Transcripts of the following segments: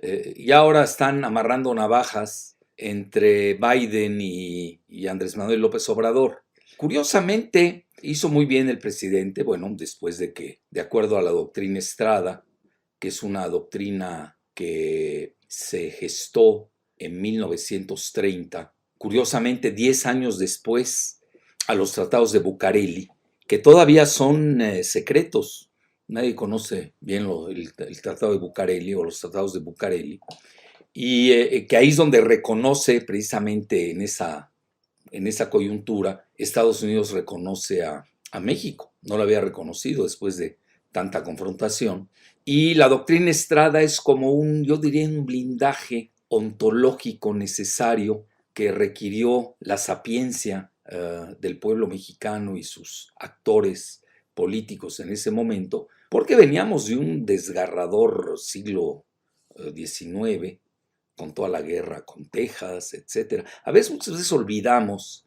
Y ahora están amarrando navajas entre Biden y Andrés Manuel López Obrador. Curiosamente, hizo muy bien el presidente, bueno, después de que, de acuerdo a la doctrina Estrada, que es una doctrina que se gestó en 1930, curiosamente 10 años después, a los tratados de Bucareli, que todavía son secretos. Nadie conoce bien el Tratado de Bucareli o los tratados de Bucareli, y que ahí es donde reconoce precisamente en esa coyuntura, Estados Unidos reconoce a México. No lo había reconocido después de tanta confrontación. Y la doctrina Estrada es como yo diría, un blindaje ontológico necesario que requirió la sapiencia del pueblo mexicano y sus actores políticos en ese momento, porque veníamos de un desgarrador siglo XIX, con toda la guerra con Texas, etcétera. Muchas veces olvidamos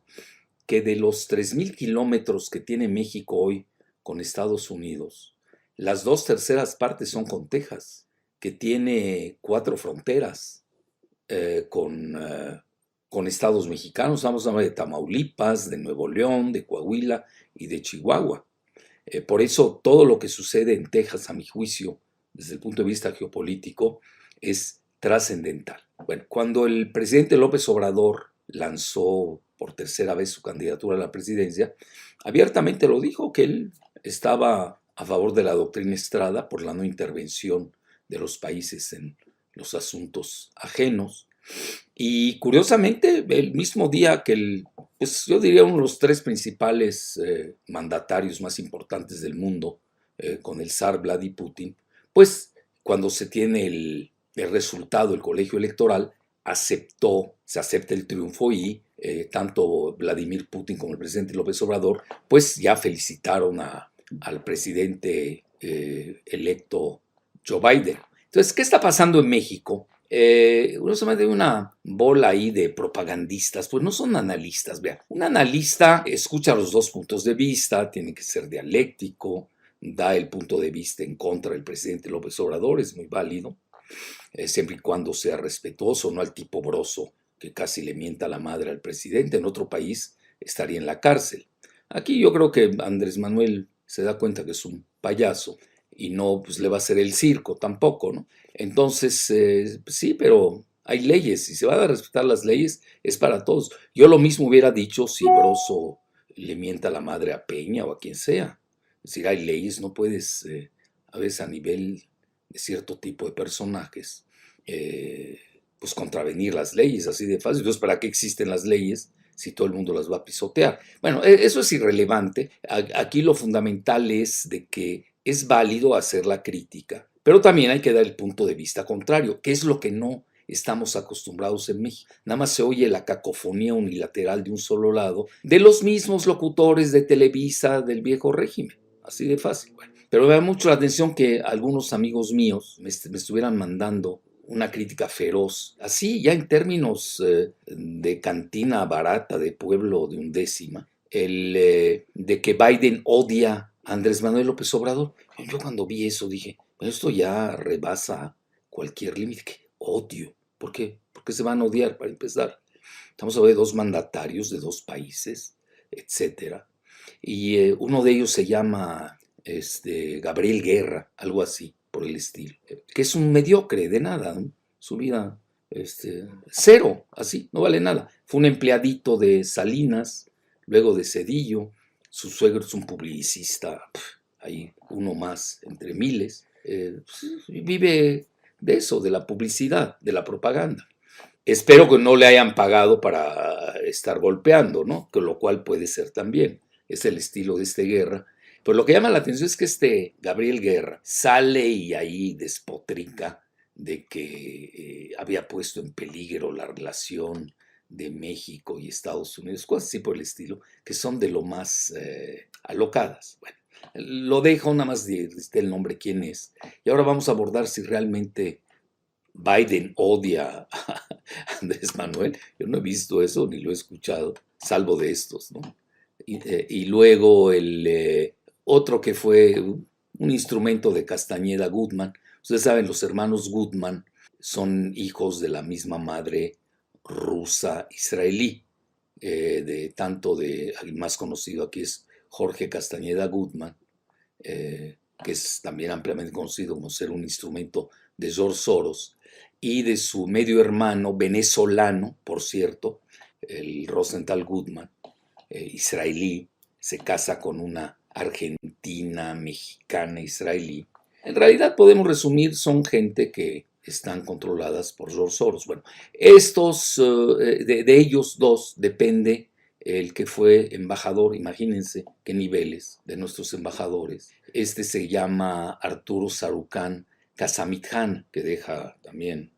que de los 3,000 kilómetros que tiene México hoy con Estados Unidos, las 2/3 partes son con Texas, que tiene 4 fronteras con estados mexicanos. Estamos hablando de Tamaulipas, de Nuevo León, de Coahuila y de Chihuahua. Por eso todo lo que sucede en Texas, a mi juicio, desde el punto de vista geopolítico, es trascendental. Bueno, cuando el presidente López Obrador lanzó por tercera vez su candidatura a la presidencia, abiertamente lo dijo, que él estaba a favor de la doctrina Estrada por la no intervención de los países en los asuntos ajenos. Y curiosamente, el mismo día que pues yo diría uno de los 3 principales mandatarios más importantes del mundo, con el zar Vladimir Putin, pues cuando se tiene el resultado del colegio electoral, se acepta el triunfo y tanto Vladimir Putin como el presidente López Obrador, pues ya felicitaron al presidente electo Joe Biden. Entonces, ¿qué está pasando en México? Uno se mete una bola ahí de propagandistas, pues no son analistas. Vean, un analista escucha los dos puntos de vista, tiene que ser dialéctico, da el punto de vista en contra del presidente López Obrador, es muy válido, siempre y cuando sea respetuoso, no al tipo broso que casi le mienta la madre al presidente. En otro país estaría en la cárcel. Aquí yo creo que Andrés Manuel se da cuenta que es un payaso y no pues, le va a hacer el circo tampoco, ¿no? Entonces, sí, pero hay leyes y se van a respetar las leyes, es para todos. Yo lo mismo hubiera dicho si Broso le mienta la madre a Peña o a quien sea. Es decir, hay leyes, no puedes, a veces a nivel de cierto tipo de personajes, eh, pues contravenir las leyes así de fácil. Entonces, ¿para qué existen las leyes si todo el mundo las va a pisotear? Bueno, eso es irrelevante. Aquí lo fundamental es de que es válido hacer la crítica, pero también hay que dar el punto de vista contrario, que es lo que no estamos acostumbrados en México. Nada más se oye la cacofonía unilateral de un solo lado, de los mismos locutores de Televisa del viejo régimen. Así de fácil. Bueno, pero me da mucho la atención que algunos amigos míos me estuvieran mandando una crítica feroz, así ya en términos de cantina barata de pueblo de undécima, de que Biden odia a Andrés Manuel López Obrador. Yo cuando vi eso dije, bueno, esto ya rebasa cualquier límite. ¿Qué odio? ¿Por qué? ¿Por qué se van a odiar para empezar? Estamos hablando de 2 mandatarios de 2 países, etcétera. Y uno de ellos se llama Gabriel Guerra, algo así por el estilo, que es un mediocre de nada, ¿no? Su vida cero, así, no vale nada. Fue un empleadito de Salinas, luego de Cedillo, su suegro es un publicista, hay uno más entre miles, vive de eso, de la publicidad, de la propaganda. Espero que no le hayan pagado para estar golpeando, ¿no? Con lo cual puede ser también. Es el estilo de este Guerra. Pero lo que llama la atención es que este Gabriel Guerra sale y ahí despotrica de que había puesto en peligro la relación de México y Estados Unidos, cosas así por el estilo, que son de lo más alocadas. Bueno, lo dejo, nada más de el nombre quién es. Y ahora vamos a abordar si realmente Biden odia a Andrés Manuel. Yo no he visto eso ni lo he escuchado, salvo de estos, ¿no? Y luego el otro que fue un instrumento de Castañeda Goodman. Ustedes saben, los hermanos Goodman son hijos de la misma madre rusa-israelí, el más conocido aquí es Jorge Castañeda Goodman, que es también ampliamente conocido como ser un instrumento de George Soros, y de su medio hermano venezolano, por cierto, el Rosenthal Goodman, israelí, se casa con una argentina, mexicana, israelí. En realidad podemos resumir, son gente que están controladas por George Soros. Bueno, de ellos dos depende el que fue embajador, imagínense qué niveles de nuestros embajadores. Este se llama Arturo Sarucán Casamitján, que deja también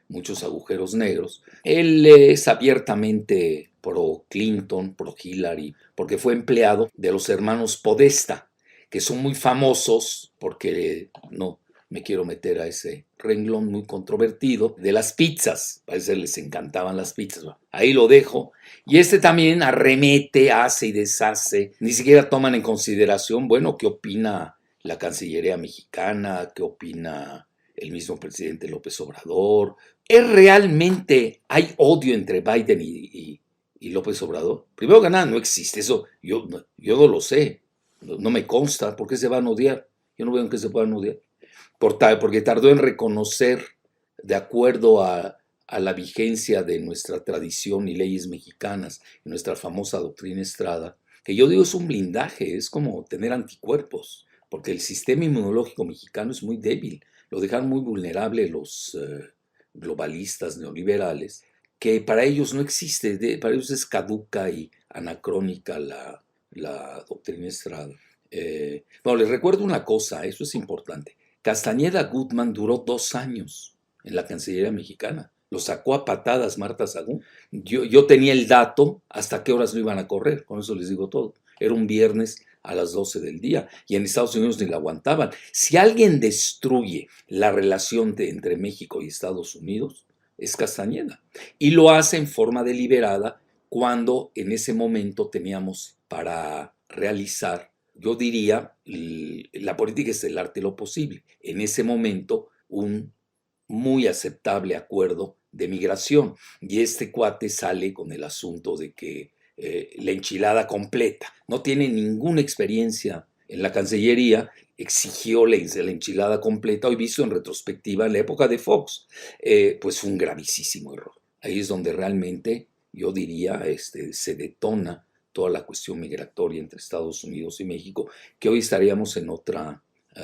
muchos agujeros negros. Él es abiertamente pro Clinton, pro Hillary, porque fue empleado de los hermanos Podesta, que son muy famosos porque no me quiero meter a ese renglón muy controvertido de las pizzas. Parece que les encantaban las pizzas. Ahí lo dejo. Y este también arremete, hace y deshace. Ni siquiera toman en consideración, bueno, qué opina la Cancillería mexicana, qué opina el mismo presidente López Obrador. ¿Es realmente, hay odio entre Biden y López Obrador? Primero que nada, no existe. Eso yo no lo sé. No me consta. ¿Por qué se van a odiar? Yo no veo en qué se puedan odiar. Porque tardó en reconocer, de acuerdo a la vigencia de nuestra tradición y leyes mexicanas, y nuestra famosa doctrina Estrada, que yo digo es un blindaje, es como tener anticuerpos, porque el sistema inmunológico mexicano es muy débil, lo dejan muy vulnerable los globalistas neoliberales, que para ellos no existe, para ellos es caduca y anacrónica la doctrina Estrada. Bueno, les recuerdo una cosa, eso es importante. Castañeda Goodman duró 2 años en la Cancillería mexicana. Lo sacó a patadas Marta Sagún. Yo tenía el dato hasta qué horas lo iban a correr, con eso les digo todo. Era un viernes a las 12 del día y en Estados Unidos ni la aguantaban. Si alguien destruye la relación entre México y Estados Unidos, es Castañeda. Y lo hace en forma deliberada cuando en ese momento teníamos para realizar, yo diría, la política es el arte de lo posible. En ese momento, un muy aceptable acuerdo de migración. Y este cuate sale con el asunto de que la enchilada completa, no tiene ninguna experiencia en la Cancillería, exigió la enchilada completa, hoy visto en retrospectiva en la época de Fox, pues fue un gravísimo error. Ahí es donde realmente yo diría se detona toda la cuestión migratoria entre Estados Unidos y México, que hoy estaríamos en otra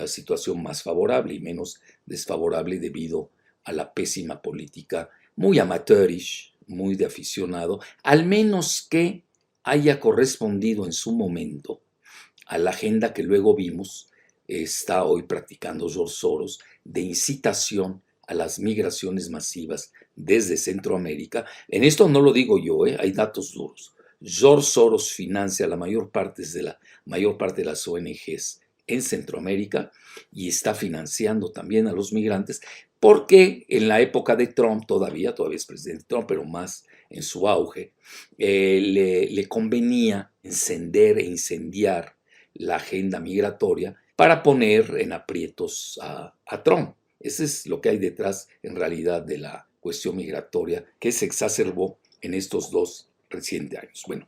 situación más favorable y menos desfavorable debido a la pésima política, muy amateurish, muy de aficionado, al menos que haya correspondido en su momento a la agenda que luego vimos está hoy practicando George Soros de incitación a las migraciones masivas desde Centroamérica. En esto no lo digo yo, hay datos duros. George Soros financia la mayor parte de las ONGs en Centroamérica y está financiando también a los migrantes porque en la época de Trump, todavía es presidente Trump, pero más en su auge, le convenía encender e incendiar la agenda migratoria para poner en aprietos a Trump. Eso es lo que hay detrás en realidad de la cuestión migratoria que se exacerbó en estos 2 recientes años. Bueno,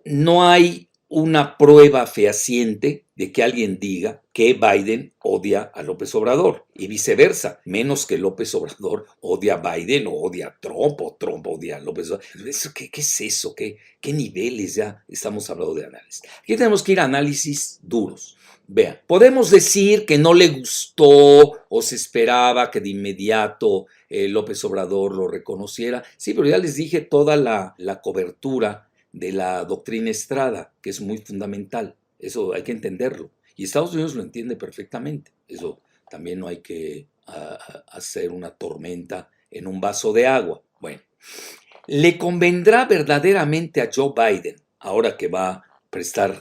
no hay una prueba fehaciente de que alguien diga que Biden odia a López Obrador y viceversa, menos que López Obrador odia a Biden o odia a Trump o Trump odia a López Obrador. ¿Qué es eso? ¿Qué niveles ya estamos hablando de análisis? Aquí tenemos que ir a análisis duros. Vean, podemos decir que no le gustó o se esperaba que de inmediato López Obrador lo reconociera. Sí, pero ya les dije toda la cobertura de la doctrina Estrada, que es muy fundamental. Eso hay que entenderlo. Y Estados Unidos lo entiende perfectamente. Eso también no hay que hacer una tormenta en un vaso de agua. Bueno, ¿le convendrá verdaderamente a Joe Biden, ahora que va a prestar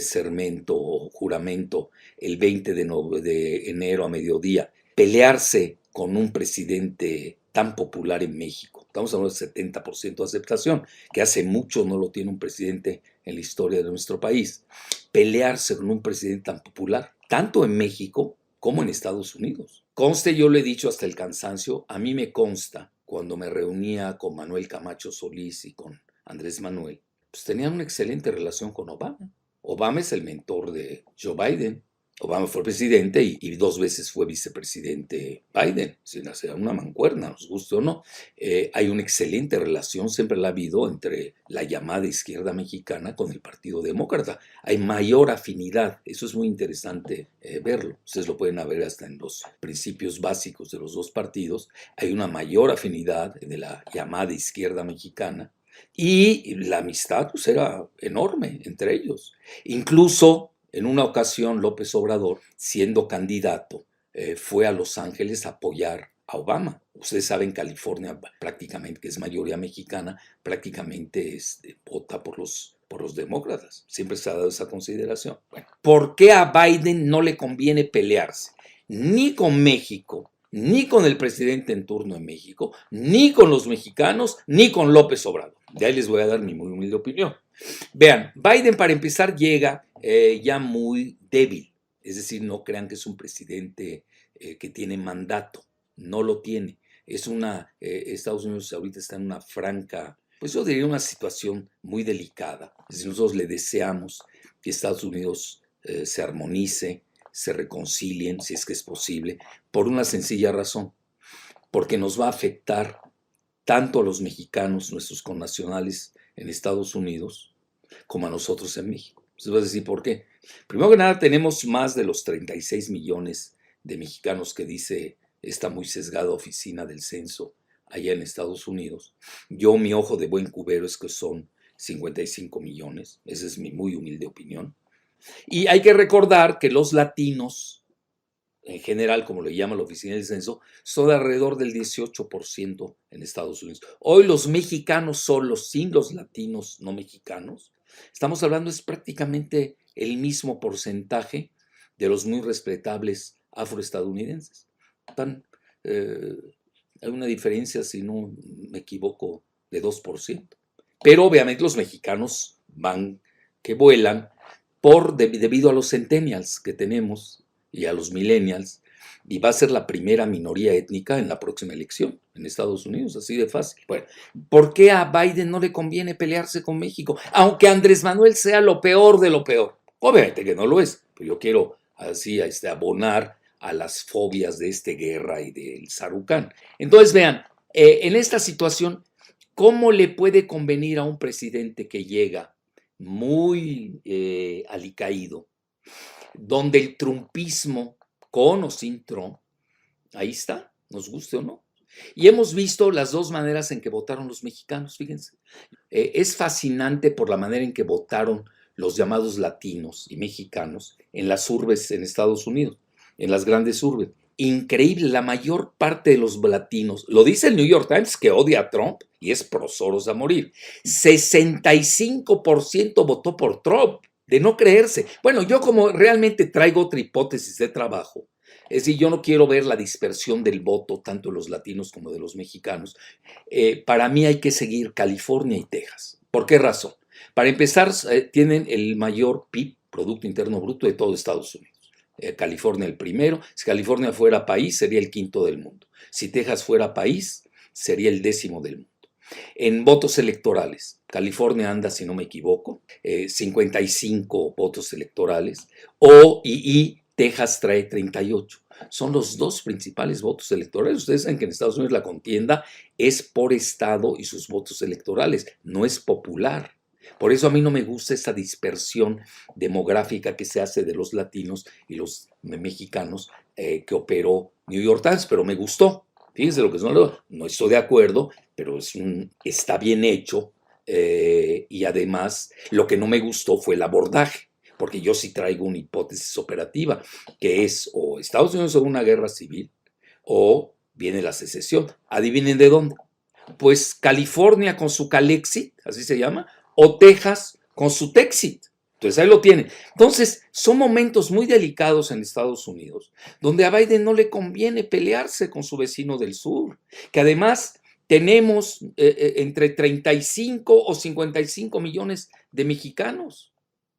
sermento o juramento el 20 de enero a mediodía, pelearse con un presidente tan popular en México? Estamos hablando del 70% de aceptación, que hace mucho no lo tiene un presidente en la historia de nuestro país. Pelearse con un presidente tan popular, tanto en México como en Estados Unidos. Conste, yo lo he dicho hasta el cansancio, a mí me consta cuando me reunía con Manuel Camacho Solís y con Andrés Manuel, pues tenían una excelente relación con Obama. Obama es el mentor de Joe Biden. Obama fue presidente y 2 veces fue vicepresidente Biden, sin hacer una mancuerna, nos guste o no. Hay una excelente relación, siempre la ha habido, entre la llamada izquierda mexicana con el Partido Demócrata. Hay mayor afinidad, eso es muy interesante verlo. Ustedes lo pueden ver hasta en los principios básicos de los dos partidos. Hay una mayor afinidad de la llamada izquierda mexicana y la amistad pues, era enorme entre ellos. Incluso en una ocasión López Obrador, siendo candidato, fue a Los Ángeles a apoyar a Obama. Ustedes saben, California prácticamente, que es mayoría mexicana, prácticamente vota por los demócratas. Siempre se ha dado esa consideración. Bueno, ¿por qué a Biden no le conviene pelearse? Ni con México, ni con el presidente en turno de México, ni con los mexicanos, ni con López Obrador. De ahí les voy a dar mi muy humilde opinión. Vean, Biden para empezar llega ya muy débil, es decir, no crean que es un presidente que tiene mandato, no lo tiene. Estados Unidos ahorita está en una franca, pues yo diría una situación muy delicada. Es decir, nosotros le deseamos que Estados Unidos se armonice, se reconcilien, si es que es posible, por una sencilla razón, porque nos va a afectar tanto a los mexicanos, nuestros connacionales en Estados Unidos, como a nosotros en México. Entonces vas a decir, ¿por qué? Primero que nada, tenemos más de los 36 millones de mexicanos que dice esta muy sesgada oficina del censo allá en Estados Unidos. Mi ojo de buen cubero es que son 55 millones. Esa es mi muy humilde opinión. Y hay que recordar que los latinos, en general, como le llama la oficina del censo, son de alrededor del 18% en Estados Unidos. Hoy los mexicanos solos, sin los latinos no mexicanos, estamos hablando es prácticamente el mismo porcentaje de los muy respetables afroestadounidenses. Hay una diferencia, si no me equivoco, de 2%. Pero obviamente los mexicanos van que vuelan debido a los centennials que tenemos y a los millennials, y va a ser la primera minoría étnica en la próxima elección en Estados Unidos, así de fácil. Bueno, ¿por qué a Biden no le conviene pelearse con México? Aunque Andrés Manuel sea lo peor de lo peor. Obviamente que no lo es, pero yo quiero así abonar a las fobias de guerra y del Sarucán. Entonces, vean, en esta situación, ¿cómo le puede convenir a un presidente que llega muy alicaído, donde el trumpismo, con o sin Trump, ahí está, nos guste o no? Y hemos visto las dos maneras en que votaron los mexicanos, fíjense. Es fascinante por la manera en que votaron los llamados latinos y mexicanos en las urbes en Estados Unidos, en las grandes urbes. Increíble, la mayor parte de los latinos, lo dice el New York Times, que odia a Trump y es pro Soros a morir. 65% votó por Trump, de no creerse. Bueno, yo como realmente traigo otra hipótesis de trabajo, es decir, yo no quiero ver la dispersión del voto, tanto de los latinos como de los mexicanos. Para mí hay que seguir California y Texas. ¿Por qué razón? Para empezar, tienen el mayor PIB, Producto Interno Bruto, de todo Estados Unidos. California el primero. Si California fuera país, sería el quinto del mundo. Si Texas fuera país, sería el 10º del mundo. En votos electorales, California anda, si no me equivoco, 55 votos electorales, y Texas trae 38. Son los dos principales votos electorales. Ustedes saben que en Estados Unidos la contienda es por estado y sus votos electorales, no es popular. Por eso a mí no me gusta esa dispersión demográfica que se hace de los latinos y los mexicanos que operó New York Times, pero me gustó. Fíjense lo que no estoy de acuerdo, pero está bien hecho, y además lo que no me gustó fue el abordaje, porque yo sí traigo una hipótesis operativa, que es o Estados Unidos en una guerra civil o viene la secesión. Adivinen de dónde. Pues California con su Calexit, así se llama, o Texas con su Texit. Entonces ahí lo tienen. Entonces son momentos muy delicados en Estados Unidos, donde a Biden no le conviene pelearse con su vecino del sur, que además tenemos entre 35 o 55 millones de mexicanos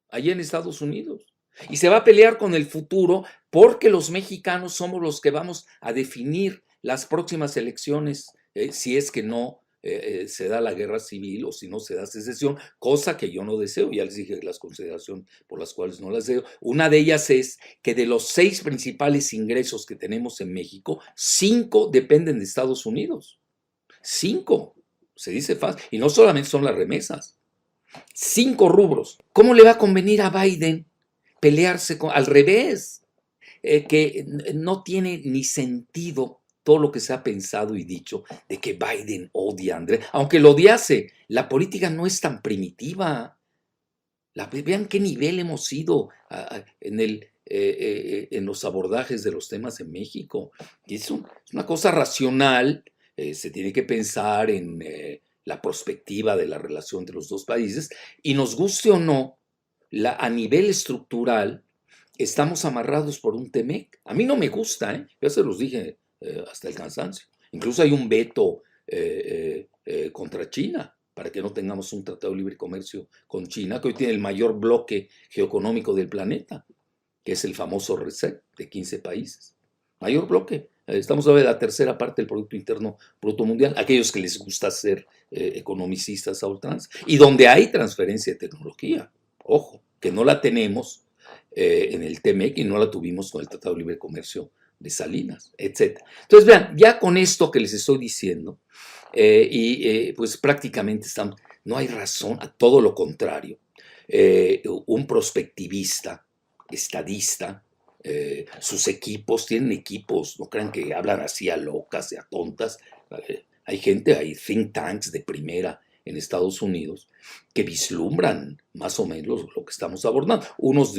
allá en Estados Unidos. Y se va a pelear con el futuro porque los mexicanos somos los que vamos a definir las próximas elecciones, si es que no se da la guerra civil o si no se da secesión, cosa que yo no deseo. Ya les dije las consideraciones por las cuales no las deseo. Una de ellas es que de los 6 principales ingresos que tenemos en México, 5 dependen de Estados Unidos. 5, se dice fácil. Y no solamente son las remesas. 5 rubros. ¿Cómo le va a convenir a Biden pelearse al revés? Que no tiene ni sentido todo lo que se ha pensado y dicho de que Biden odia a Andrés, aunque lo odiase. La política no es tan primitiva. Vean qué nivel hemos ido en los abordajes de los temas en México. Y es una cosa racional. Se tiene que pensar en la perspectiva de la relación entre los dos países, y nos guste o no, a nivel estructural, estamos amarrados por un TEMEC. A mí no me gusta, ya se los dije hasta el cansancio. Incluso hay un veto contra China para que no tengamos un tratado de libre comercio con China, que hoy tiene el mayor bloque geoeconómico del planeta, que es el famoso RCEP de 15 países. Mayor bloque. Estamos hablando de la tercera parte del Producto Interno Bruto Mundial, aquellos que les gusta ser economicistas a ultranza, y donde hay transferencia de tecnología. Ojo, que no la tenemos en el TEMEC y no la tuvimos con el Tratado de Libre Comercio de Salinas, etc. Entonces, vean, ya con esto que les estoy diciendo, pues prácticamente no hay razón, a todo lo contrario. Un prospectivista, estadista, sus equipos, tienen equipos, no crean que hablan así a locas y a tontas. Hay gente, hay think tanks de primera en Estados Unidos que vislumbran más o menos lo que estamos abordando. Unos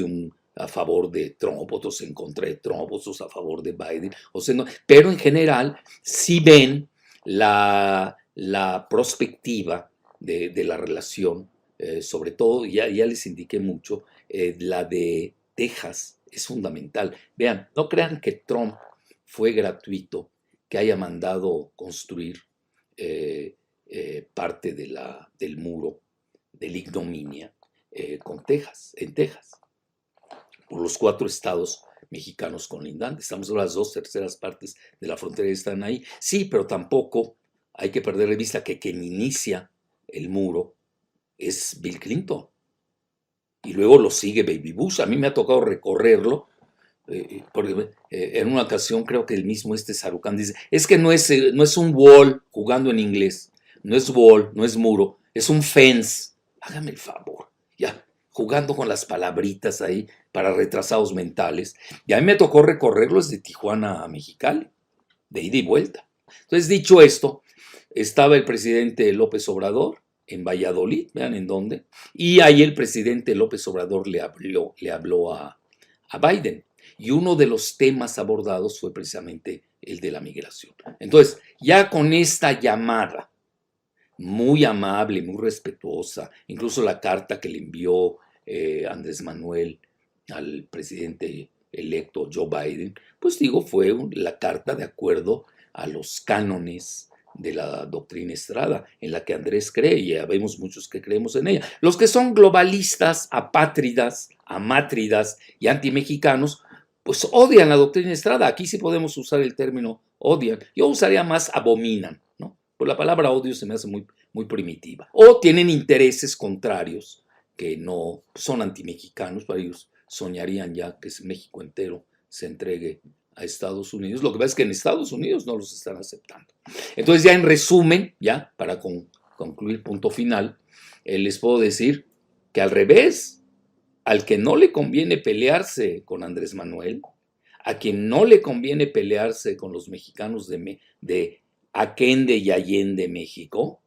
a favor de Trump, otros en contra de Trump, otros a favor de Biden, no, pero en general sí ven la perspectiva de la relación, sobre todo, ya les indiqué mucho, la de Texas es fundamental. Vean, no crean que Trump fue gratuito, que haya mandado construir parte del muro de la ignominia en Texas, por los 4 estados mexicanos colindantes. Estamos en las 2/3 partes de la frontera que están ahí. Sí, pero tampoco hay que perder de vista que quien inicia el muro es Bill Clinton. Y luego lo sigue Baby Bush. A mí me ha tocado recorrerlo, porque en una ocasión creo que el mismo Sarucán dice, es que no es un wall, jugando en inglés, no es wall, no es muro, es un fence. Hágame el favor, ya, jugando con las palabritas ahí para retrasados mentales. Y a mí me tocó recorrerlo desde Tijuana a Mexicali, de ida y vuelta. Entonces, dicho esto, estaba el presidente López Obrador en Valladolid, vean en dónde, y ahí el presidente López Obrador le habló a Biden. Y uno de los temas abordados fue precisamente el de la migración. Entonces, ya con esta llamada, muy amable, muy respetuosa, incluso la carta que le envió Andrés Manuel al presidente electo Joe Biden, pues digo, fue la carta de acuerdo a los cánones de la doctrina Estrada, en la que Andrés cree, y ya vemos muchos que creemos en ella. Los que son globalistas, apátridas, amátridas y antimexicanos, pues odian la doctrina Estrada. Aquí sí podemos usar el término odian. Yo usaría más abominan, ¿no? Pues la palabra odio se me hace muy, muy primitiva. O tienen intereses contrarios que no son antimexicanos, para ellos soñarían ya que México entero se entregue a Estados Unidos. Lo que pasa es que en Estados Unidos no los están aceptando. Entonces, ya en resumen, ya para concluir punto final, les puedo decir que al revés, al que no le conviene pelearse con Andrés Manuel, a quien no le conviene pelearse con los mexicanos de Aquende y Allende, México,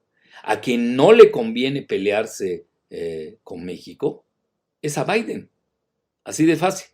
a quien no le conviene pelearse con México, es a Biden. Así de fácil.